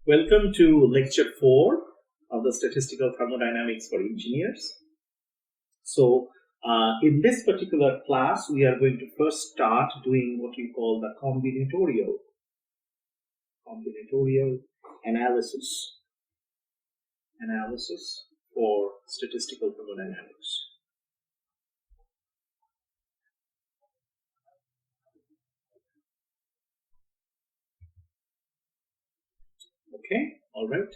Welcome to lecture 4 of the Statistical Thermodynamics for Engineers. So, in this particular class, we are going to first start doing what we call the combinatorial analysis for statistical thermodynamics. Okay, all right.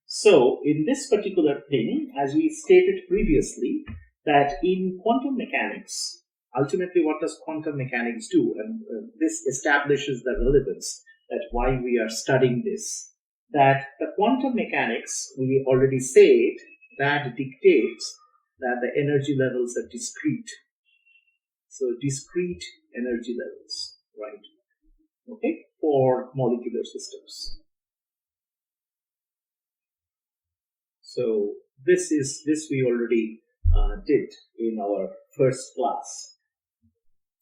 So, in this particular thing, as we stated previously, that in quantum mechanics, ultimately what does quantum mechanics do? And this establishes the relevance that why we are studying this. That the quantum mechanics, we already said, that dictates that the energy levels are discrete. So, discrete energy levels, right? Okay, for molecular systems. So this we already did in our first class.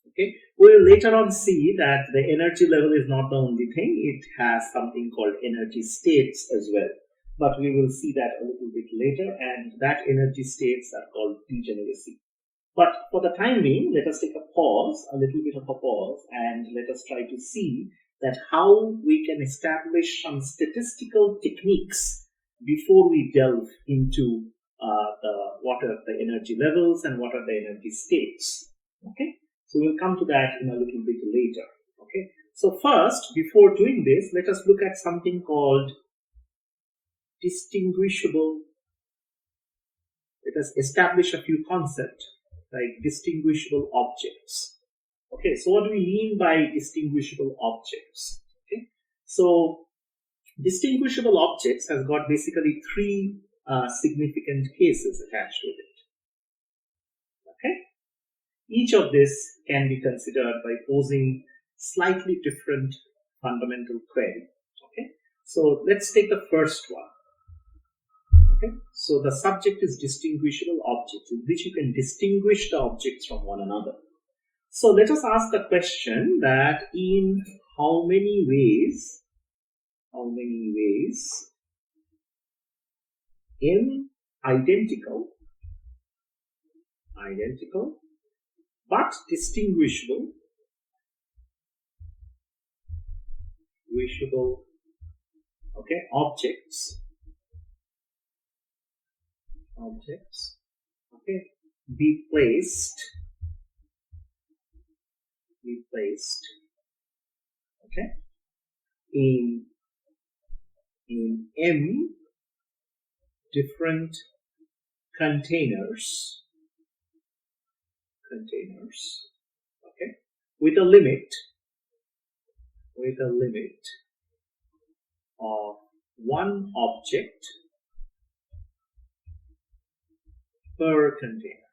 Okay, we'll later on see that the energy level is not the only thing; it has something called energy states as well. But we will see that a little bit later, and that energy states are called degeneracy. But for the time being, let us take a little bit of a pause, and let us try to see that how we can establish some statistical techniques before we delve into what are the energy levels and what are the energy states. Okay, so we'll come to that in a little bit later. Okay, so first, before doing this, let us look at something called distinguishable. Let us establish a few concepts like distinguishable objects. Okay, so what do we mean by distinguishable objects? Okay, so distinguishable objects has got basically three significant cases attached with it. Okay, each of this can be considered by posing slightly different fundamental query. Okay, so let's take the first one. Okay, so the subject is distinguishable objects in which you can distinguish the objects from one another. So let us ask the question that in how many ways in identical but distinguishable okay, objects okay, be placed okay, in m different containers okay, with a limit of one object per container.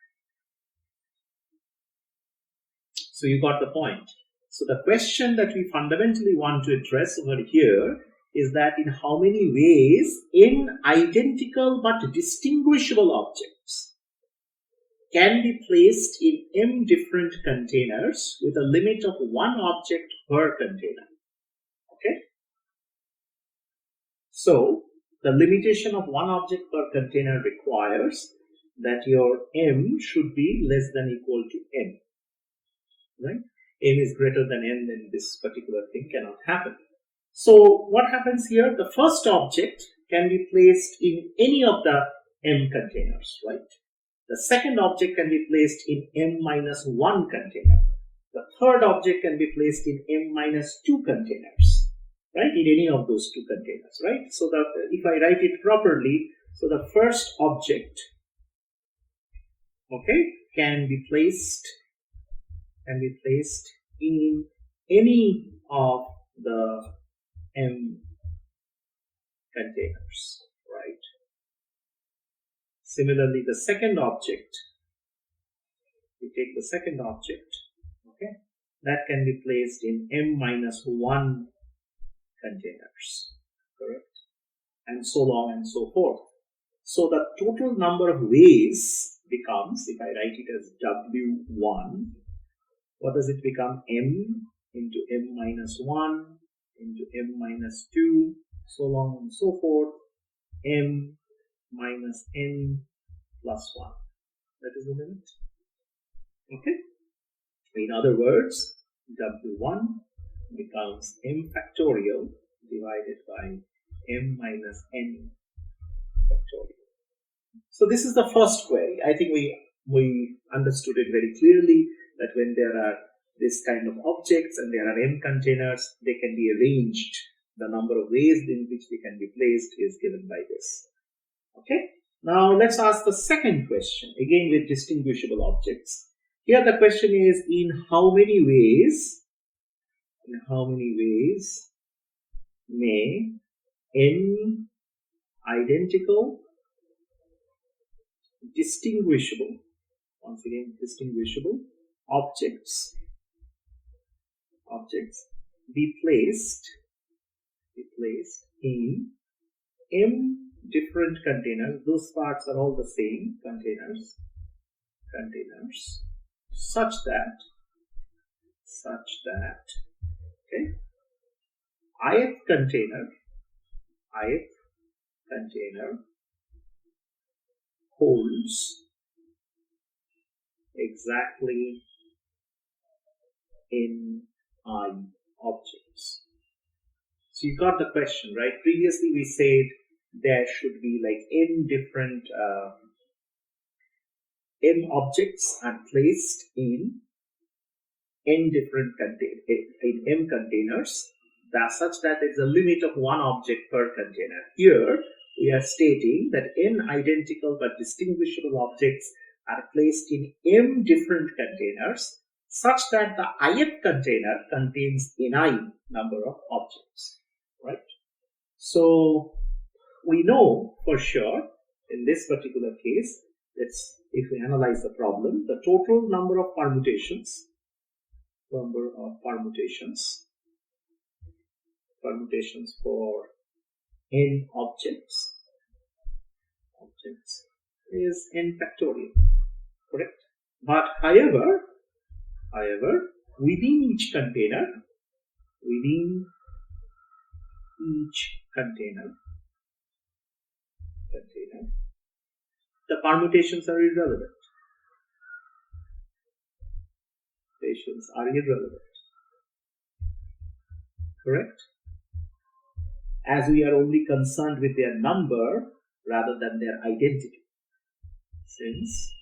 So you got the point. So the question that we fundamentally want to address over here is that in how many ways in identical but distinguishable objects can be placed in m different containers with a limit of one object per container. Okay, so the limitation of one object per container requires that your m should be less than equal to n, right? M is greater than n, then this particular thing cannot happen. So what happens here? The first object can be placed in any of the m containers, right? The second object can be placed in m-1 container. The third object can be placed in m-2 containers, right? In any of those two containers, right? So that if I write it properly, so the first object, okay, can be placed in any of the m containers, right? Similarly, the second object, we take the second object, okay, that can be placed in m-1 containers, correct? And so on and so forth. So the total number of ways becomes, if I write it as W1, what does it become? M into m-1 into m-2, so long and so forth, m minus n plus 1. That is the limit. Okay. In other words, W1 becomes m factorial divided by m minus n factorial. So this is the first query. I think we understood it very clearly that when there are this kind of objects and there are m containers, they can be arranged. The number of ways in which they can be placed is given by this. Okay. Now let's ask the second question, again with distinguishable objects. Here the question is, in how many ways may n identical, distinguishable, once again distinguishable objects be placed in m different containers, those parts are all the same containers, such that okay, ith container holds exactly in I objects. So you got the question, right? Previously we said there should be like n different m objects are placed in n different m containers, such that there is a limit of one object per container. Here we are stating that n identical but distinguishable objects are placed in m different containers, such that the ith container contains ni number of objects, right? So we know for sure in this particular case, if we analyze the problem, the total number of permutations for n objects is n factorial, correct? But however, within each container, the permutations are irrelevant. Correct? As we are only concerned with their number rather than their identity. Since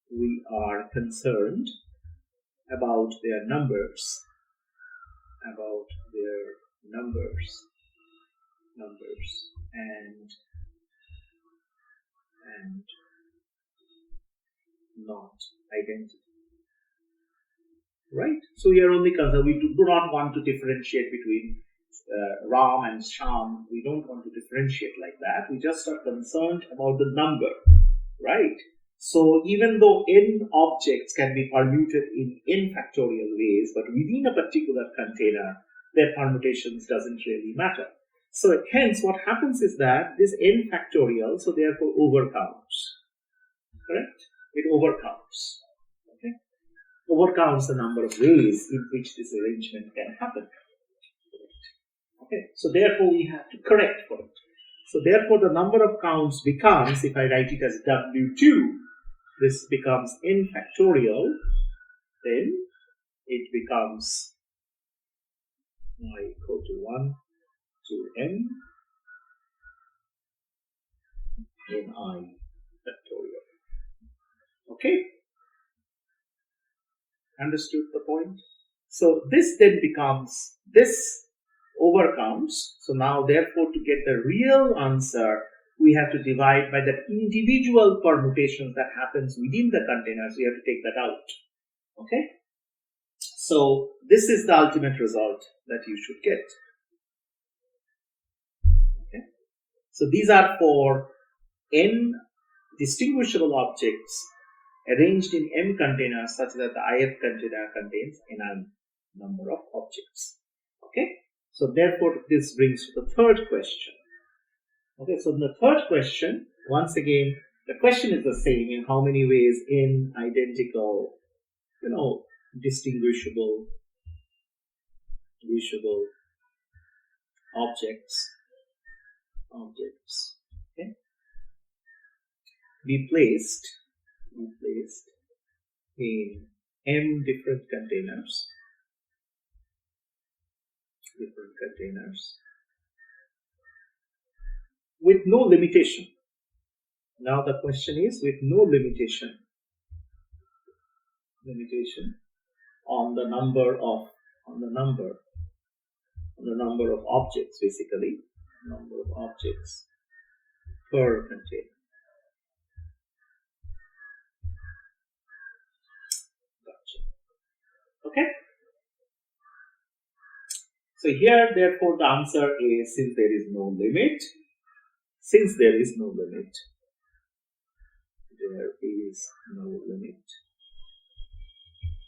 we are concerned about their numbers, and not identity. Right? So we are only concerned, we do not want to differentiate between Ram and Sham. We don't want to differentiate like that. We just are concerned about the number, right? So even though n objects can be permuted in n factorial ways, but within a particular container, their permutations doesn't really matter. So hence what happens is that this n factorial, so therefore overcounts, correct? It overcounts, okay? Overcounts the number of ways in which this arrangement can happen. Okay, so therefore we have to correct for it. So therefore the number of counts becomes, if I write it as W2, this becomes n factorial, then it becomes y equal to 1 to n in I factorial. Okay? Understood the point? So this then becomes, this overcounts. So now therefore to get the real answer, we have to divide by the individual permutations that happens within the containers. We have to take that out. Okay? So this is the ultimate result that you should get. Okay? So these are for n distinguishable objects arranged in m containers such that the ith container contains n number of objects. Okay? So therefore this brings to the third question. Okay, so in the third question, once again, the question is the same: in how many ways n identical, distinguishable objects, okay, be placed in m different containers, with no limitation. Now the question is with no limitation on the number of objects, basically number of objects per container. Gotcha. Okay. So here, therefore, the answer is since there is no limit,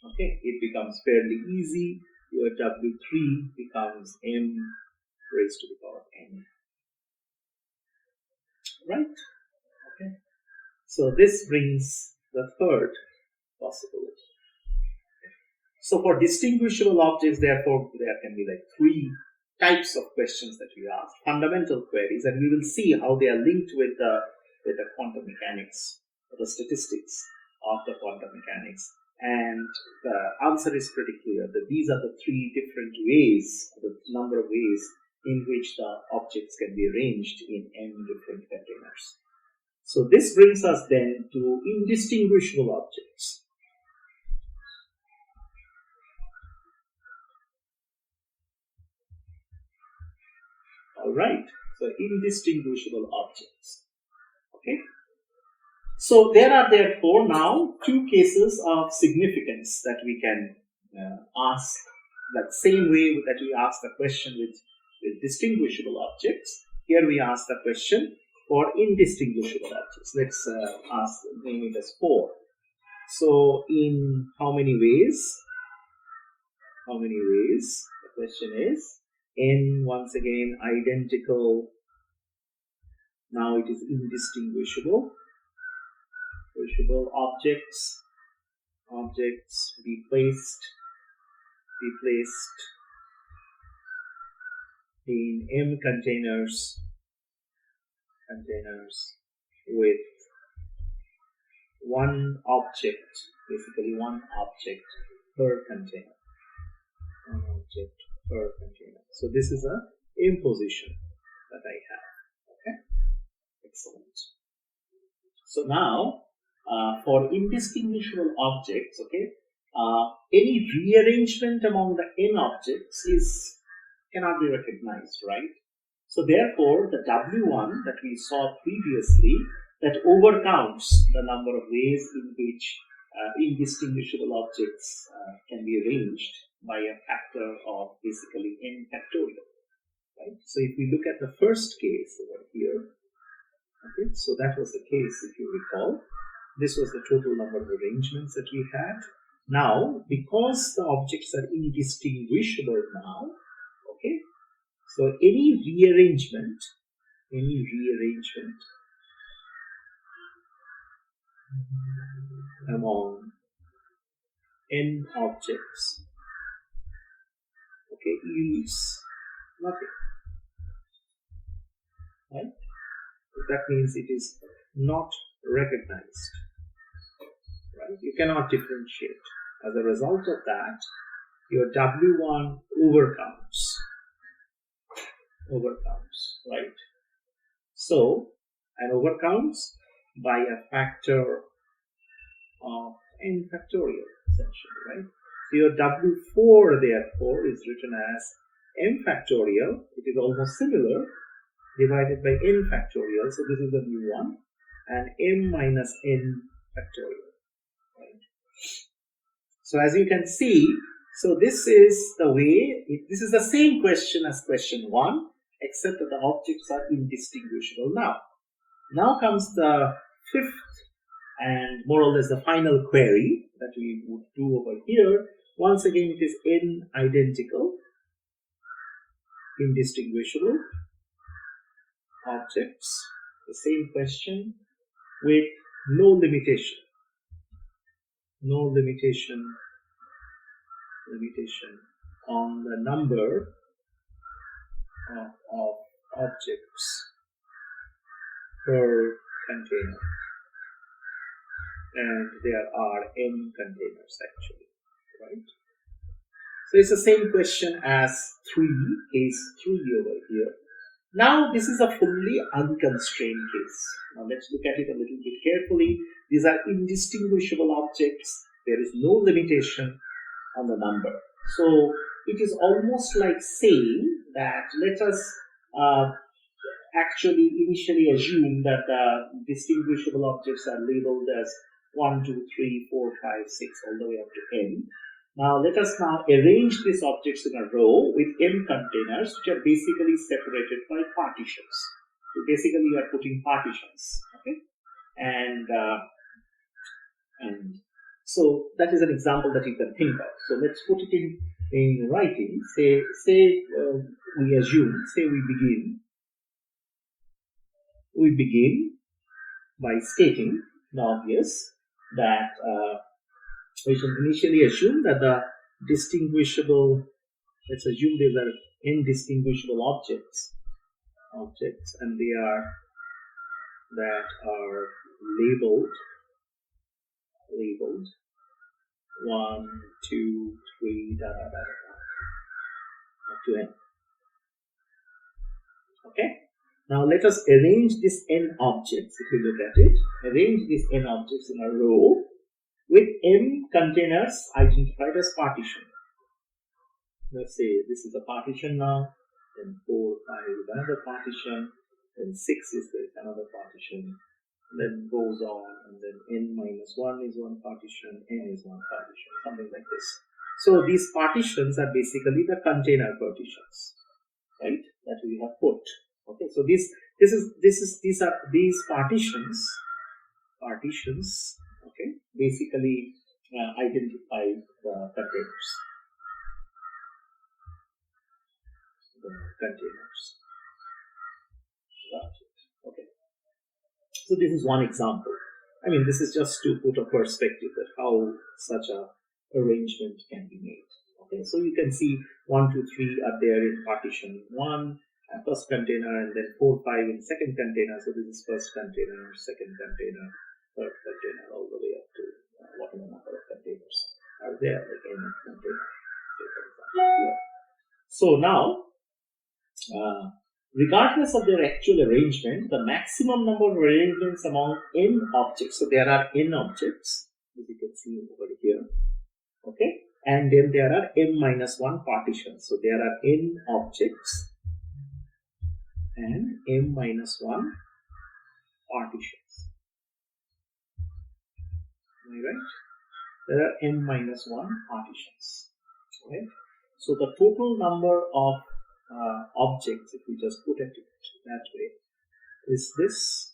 okay, it becomes fairly easy. Your W3 becomes m raised to the power n. Right? Okay. So this brings the third possibility. So for distinguishable objects, therefore, there can be like three types of questions that we ask, fundamental queries, and we will see how they are linked with the quantum mechanics, or the statistics of the quantum mechanics. And the answer is pretty clear that these are the three different ways, the number of ways in which the objects can be arranged in m different containers. So this brings us then to indistinguishable objects. Alright, so indistinguishable objects. Okay. So there are therefore now two cases of significance that we can ask, that same way that we ask the question with distinguishable objects. Here we ask the question for indistinguishable objects. Let's name it as 4. So in how many ways? The question is n, once again, identical. Now it is indistinguishable. Objects be placed in m containers with one object, basically one object per container. So this is a imposition that I have. Okay, excellent. So now for indistinguishable objects, okay, any rearrangement among the n objects cannot be recognized, right? So therefore, the W1 that we saw previously, that overcounts the number of ways in which indistinguishable objects can be arranged by a factor of basically n factorial, right? So if we look at the first case over here, okay, so that was the case, if you recall. This was the total number of arrangements that we had. Now, because the objects are indistinguishable now, okay, so any rearrangement among n objects, okay, yields nothing, right? That means it is not recognized, right? You cannot differentiate. As a result of that, your W1 overcounts, right? So, and overcounts by a factor of n factorial, essentially, right? So your W4 therefore is written as m factorial. It is almost similar, divided by n factorial. So this is the new one, and m minus n factorial, right? So as you can see, so this is the way, this is the same question as question 1, except that the objects are indistinguishable now. Now comes the fifth and more or less the final query that we would do over here. Once again, it is n identical, indistinguishable objects, the same question with no limitation on the number of objects per container, and there are n containers actually, right? So it's the same question as 3, case 3 over here. Now this is a fully unconstrained case. Now let's look at it a little bit carefully. These are indistinguishable objects. There is no limitation on the number. So it is almost like saying that let us actually initially assume that the distinguishable objects are labeled as 1, 2, 3, 4, 5, 6 all the way up to n. Now let us now arrange these objects in a row with n containers which are basically separated by partitions. So basically you are putting partitions, okay? And so that is an example that you can think of. So let's put it in writing. Say we assume, we begin by stating the obvious that we should initially assume that the distinguishable, let's assume these are indistinguishable objects, and they are labeled 1, 2, 3, up to n. Okay. Now let us arrange these n objects. If you look at it, arrange these n objects in a row with m containers identified as partition. Let's say this is a partition now, then 4, 5 is another partition, then 6 is another partition, then goes on, and then n minus 1 is one partition, n is one partition, something like this. So these partitions are basically the container partitions, right? That we have put. Okay, so these partitions, okay, basically identify the containers. Okay. So this is one example. I mean, this is just to put a perspective that how such a arrangement can be made. Okay, so you can see 1, 2, 3 are there in partition 1, first container, and then 4, 5 in second container. So this is first container, second container, third container, all the way up to whatever number of containers are there, like n container. So now, regardless of their actual arrangement, the maximum number of arrangements among n objects, so there are n objects, as you can see over here, okay, and then there are m minus 1 partitions. So there are n objects and m minus 1 partitions. Am I right? There are m minus 1 partitions. Right? So the total number of objects, if we just put it that way, is this,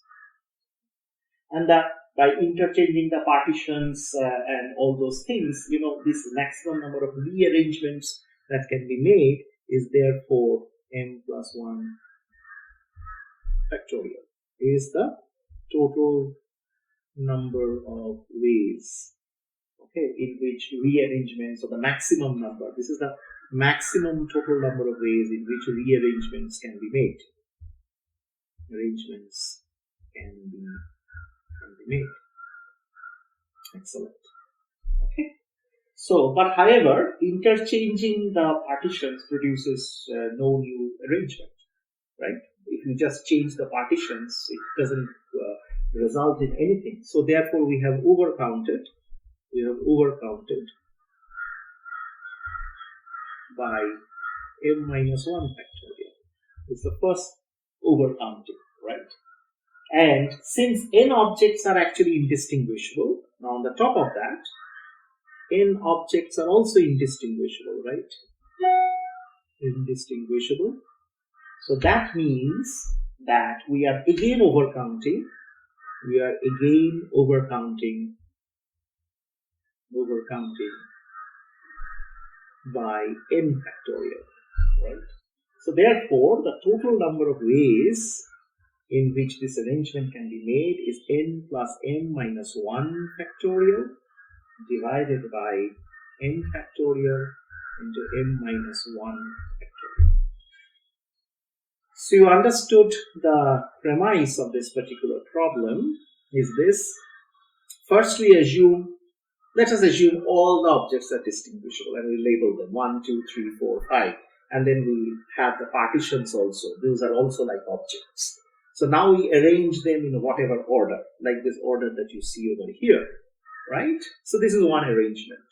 and that by interchanging the partitions and all those things, you know, this maximum number of rearrangements that can be made is therefore m plus 1 factorial is the total number of ways, okay, in which rearrangements, or the maximum number, this is the maximum total number of ways in which rearrangements can be made. Excellent. Okay. So, but however, interchanging the partitions produces no new arrangement, right? If you just change the partitions, it doesn't result in anything. So therefore, we have overcounted by m minus 1 factorial. It's the first overcounting, right? And since n objects are actually indistinguishable, now on the top of that, n objects are also indistinguishable, right? Indistinguishable. So that means that we are again overcounting. By n factorial, right? So therefore, the total number of ways in which this arrangement can be made is n plus m minus 1 factorial divided by n factorial into m minus 1 factorial. So you understood the premise of this particular problem is this. First we assume, let us assume all the objects are distinguishable and we label them 1, 2, 3, 4, 5. And then we have the partitions also. Those are also like objects. So now we arrange them in whatever order, like this order that you see over here, right? So this is one arrangement.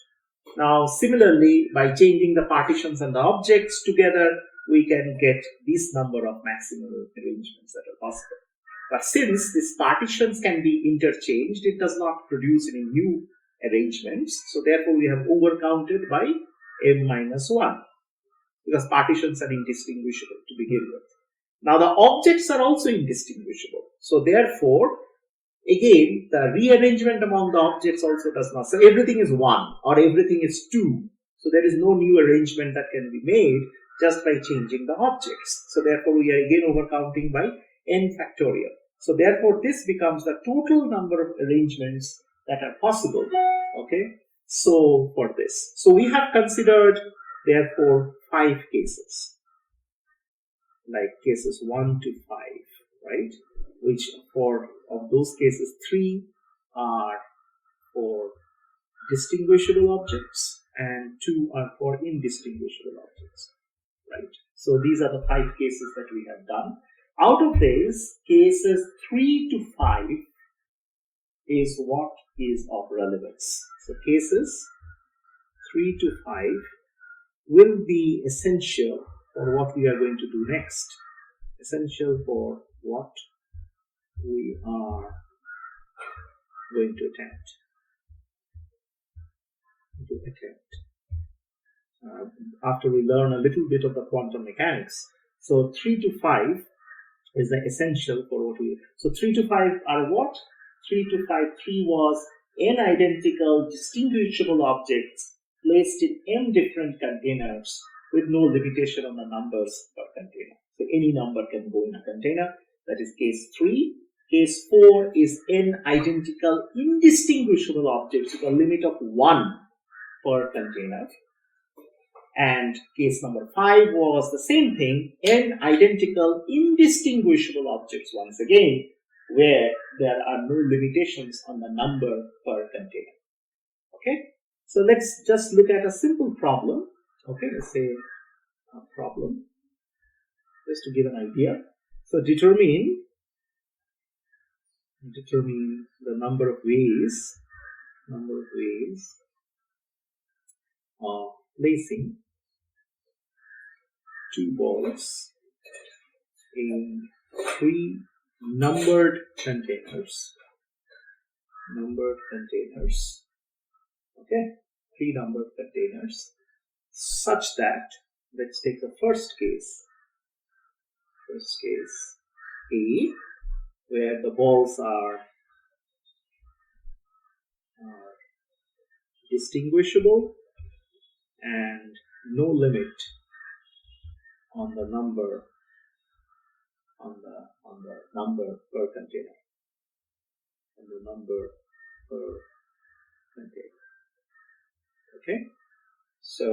Now similarly, by changing the partitions and the objects together, we can get this number of maximal arrangements that are possible. But since these partitions can be interchanged, it does not produce any new arrangements. So therefore, we have overcounted by m minus 1 because partitions are indistinguishable to begin with. Now the objects are also indistinguishable. So therefore, again, the rearrangement among the objects also does not. So everything is 1 or everything is 2. So there is no new arrangement that can be made just by changing the objects. So therefore, we are again overcounting by n factorial. So therefore, this becomes the total number of arrangements that are possible. Okay. So for this, so we have considered therefore 5 cases, like cases 1 to 5, right? Which for of those cases 3 are for distinguishable objects and 2 are for indistinguishable objects, right? So these are the 5 cases that we have done. Out of these, cases 3 to 5 is what is of relevance. So cases 3 to 5 will be essential for what we are going to do next. Essential for what we are going to attempt. After we learn a little bit of the quantum mechanics. So 3 to 5 is the essential for what we. So 3 to 5 are what? 3 to 5, 3 was n identical distinguishable objects placed in n different containers with no limitation on the numbers per container. So any number can go in a container. That is case 3. Case 4 is n identical indistinguishable objects with a limit of 1 per container. And case number 5 was the same thing, n identical indistinguishable objects once again, where there are no limitations on the number per container. Okay, so let's just look at a simple problem. Okay, let's say a problem just to give an idea. So determine the number of ways of placing 2 balls in 3 numbered containers. Okay, 3 numbered containers, such that, let's take the first case A, where the balls are distinguishable and no limit on the number per container. Okay, so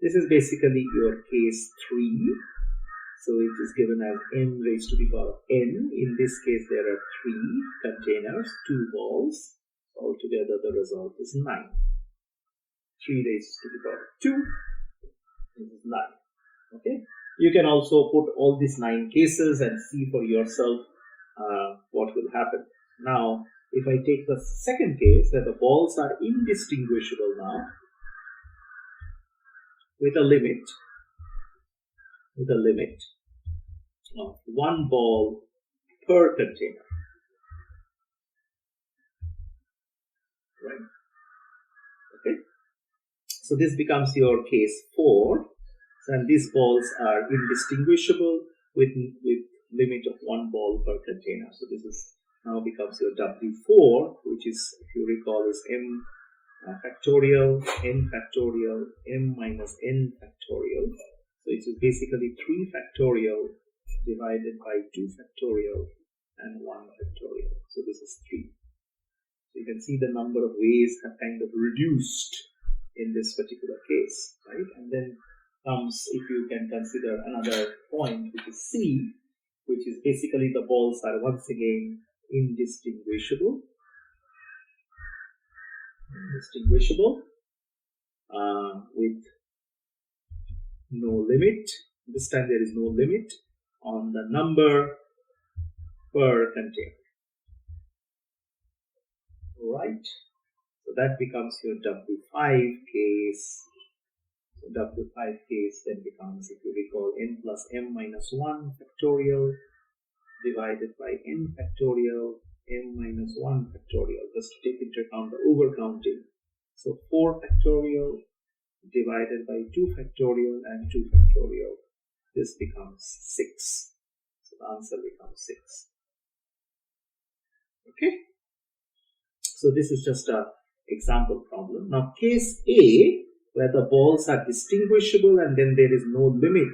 this is basically your case 3. So it is given as n raised to the power of n. In this case, there are 3 containers, 2 balls. Altogether, the result is 9. 3 raised to the power of 2 is 9. Okay. You can also put all these 9 cases and see for yourself what will happen. Now, if I take the second case, that the balls are indistinguishable now, with a limit of 1 ball per container, right? Okay, so this becomes your case 4. So, and these balls are indistinguishable with limit of 1 ball per container. So this is now becomes your W4, which is, if you recall, is m factorial, n factorial, m minus n factorial. So it is basically 3 factorial divided by 2 factorial and 1 factorial. So this is 3. So you can see the number of ways have kind of reduced in this particular case, right? And then comes if you can consider another point, which is C, which is basically the balls are once again indistinguishable. With no limit. This time there is no limit on the number per container. Right? So that becomes your W5 case. So W5 case then becomes, if you recall, n plus m minus 1 factorial divided by n factorial m minus 1 factorial, just to take into account the overcounting. So 4 factorial divided by 2 factorial and 2 factorial. This becomes 6. So the answer becomes 6. Okay. So this is just an example problem. Now case A, where the balls are distinguishable and then there is no limit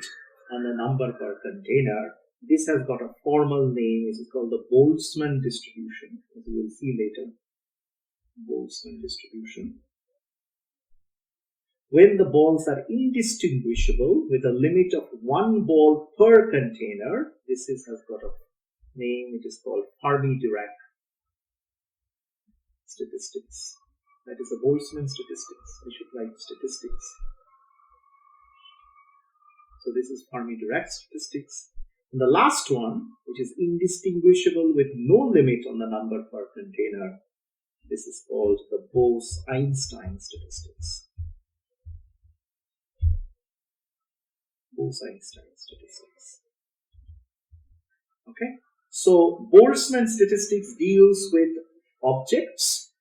on the number per container. This has got a formal name. This is called the Boltzmann distribution, as we will see later. Boltzmann distribution. When the balls are indistinguishable with a limit of 1 ball per container, this has got a name which is called Fermi-Dirac statistics. That is a Boltzmann statistics. We should write statistics. So this is Fermi-Dirac statistics. And the last one, which is indistinguishable with no limit on the number per container, this is called the Bose-Einstein statistics. Bose-Einstein statistics. Okay, so Boltzmann statistics deals with objects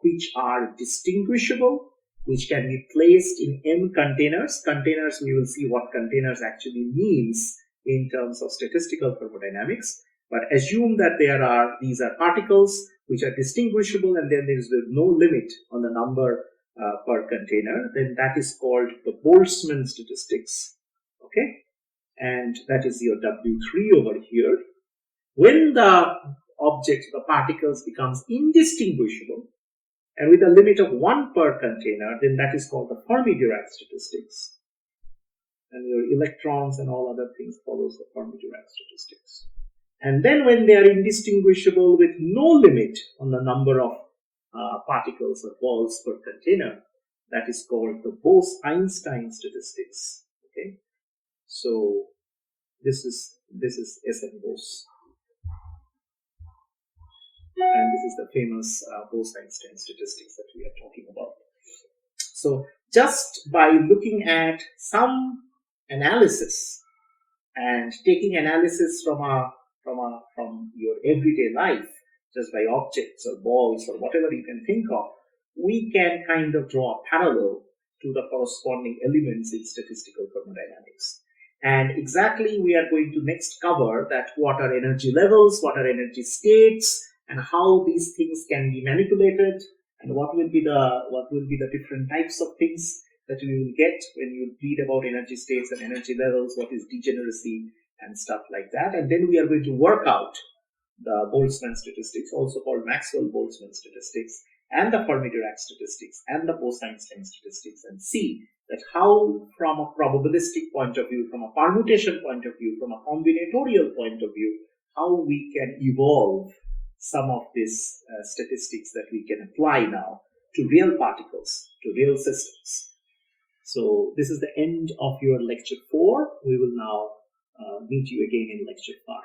which are distinguishable, which can be placed in m containers. Containers, we will see what containers actually means in terms of statistical thermodynamics. But assume that these are particles which are distinguishable, and then there is no limit on the number per container. Then that is called the Boltzmann statistics. Okay, and that is your W3 over here. When the object, the particles becomes indistinguishable and with a limit of 1 per container, then that is called the Fermi-Dirac statistics. And your electrons and all other things follows the Fermi-Dirac statistics. And then when they are indistinguishable with no limit on the number of particles or balls per container, that is called the Bose-Einstein statistics. Okay. So this is S.N. Bose, and this is the famous Bose-Einstein statistics that we are talking about. So just by looking at some analysis and taking analysis from your everyday life, just by objects or balls or whatever you can think of, we can kind of draw a parallel to the corresponding elements in statistical thermodynamics. And exactly we are going to next cover that what are energy levels, what are energy states, and how these things can be manipulated, and what will be the different types of things that you will get when you read about energy states and energy levels, what is degeneracy and stuff like that. And then we are going to work out the Boltzmann statistics, also called Maxwell-Boltzmann statistics, and the Fermi-Dirac statistics, and the Bose-Einstein statistics, and see that how, from a probabilistic point of view, from a permutation point of view, from a combinatorial point of view, how we can evolve some of these statistics that we can apply now to real particles, to real systems. So this is the end of your lecture 4. We will now meet you again in lecture 5.